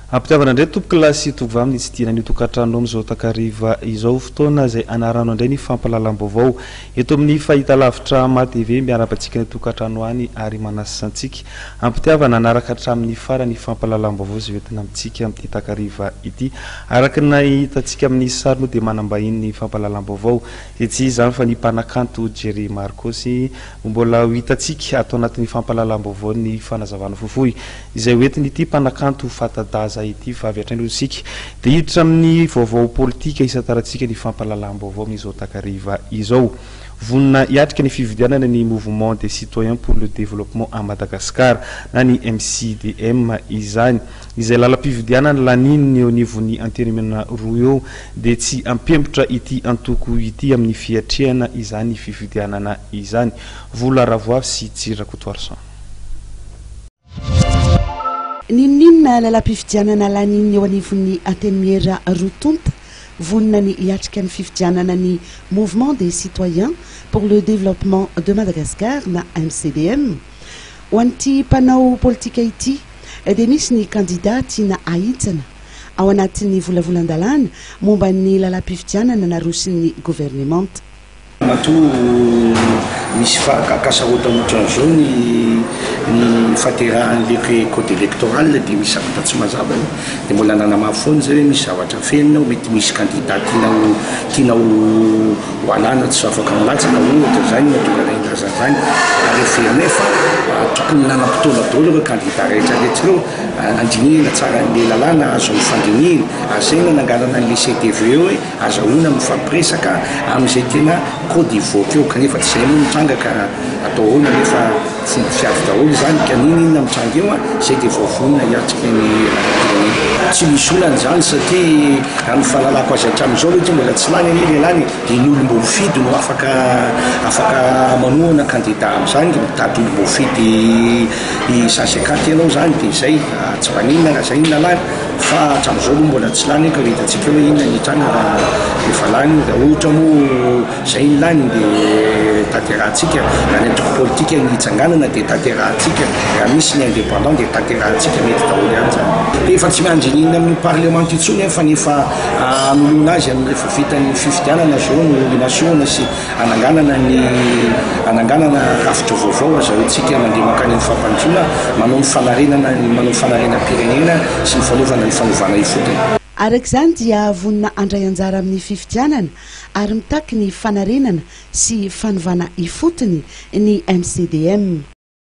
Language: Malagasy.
Ampitiavana ndray tompo-kilasy tovovavy amin'ny tsy tiana tokantrano amin'izao takariva izao fotoana izay anarano indray ny fampalalam-baovao eto amin'ny fahitalavitra MATV miarabantsika ny tokantrano any ary manasantsika. Ampitiavana anaraka hatramin'ny farany fampalalam-baovao izay entina amintsika amin'ity takariva ity. Araka ny hitantsika amin'ny sary moa dia manambahiny ny fampalalam-baovao dia tsy izany fa ny mpanakanto Jerry Marcos mbola ho hitantsika atao anatin'ny fampalalam-baovao ny fanazavana fohifohy izay hoentiny ity mpanakanto Fatadaza ity vavy hatraindrosika dia hiditra amin'ny vaovao politika isan-tarantsika ny fampalalam-baovao amin'izao takariva izao. Vonina hiatrika ny fividianana ny mouvement des citoyens pour le développement à Madagascar na ny MCDM izany izay lalam-pividianana laniny eo anivon'ny antenimena roa eo dia tsy ampembotra ity antoko ity amin'ny fiatrehana izany fividianana izany. Vola Ravoavy sy Tsirakotoarsan. Ninina lalam-pividianana laniny eo anivon'ny antenimera rotonta vonina ny hiatrika ny fividianana ny mouvement des citoyens pour le développement de Madagascar na MCDM. Ho an'ity mpanao politika ity dia misy ny kandidat tiana ahitsana ao anatin'ny volavolan-dalàna momba ny lalam-pividianana narosin'ny gouvernemanta. Matoa misy kasarotan'ohatra an'izao ny faterahan'ilay code électoral dia misy zavatra tsy mazava dia mbola nanamafy zay hoe misy zavatra fenina mety misy candidat tianao ho alana tsy afaka milatsaka ohatra zany matonga zany rehefa nefa tokony nanam-potoana daholo ireo candidat rehetrarehetra ireo andinihana tsara ny lalàna azo mifandinihana asaina nangalana an'ilay CTV eo hoe azahoana mifampiresaka amin'izay tena code ivoaka eo kanefa tsy izay moa mitrangaka atao ahoana nefa fomba fiavy daholo zany ka ninina mitranga eo izay dia vaovonina hiatrika ny tsy misy olana zany satria raha ny fahalalako azy hatramin'izao loatra mbola tsy lany any lehilahy dia ny olom-bo fidy no afaka manohana candidat amin'izany dia mitady olom-bo fidy isasakaty ianao zany dia izay tsy maninona raha zay inona lany fa hatramin'izao aloha mbola tsy lany ka hitantsika hoe inona nitranga raha efa lany da ohatra moa zay ny lany dia tanterahantsika raha ny antoko politika nitsanganana dia tanterahantsika raha misy ny indépendant dia tanterahantsika mety daholo ihany zany dia efa tsy miandrinina amin'ny parlement intsony fa nefa anoloana azy rehefa vitan'ny fifidianana zao no nomination sy ananganana rafitra vaovao azahoantsika mandeha makany amin'ny fampanjoana manao ny fanariana-pirenena sy ny fanaovana ny fanovana ifotony. Arak'izany dia vonina andray anjara amin'ny fifidianana ary mitaky ny fanarenana sy fanovana ifotony ny MCDM.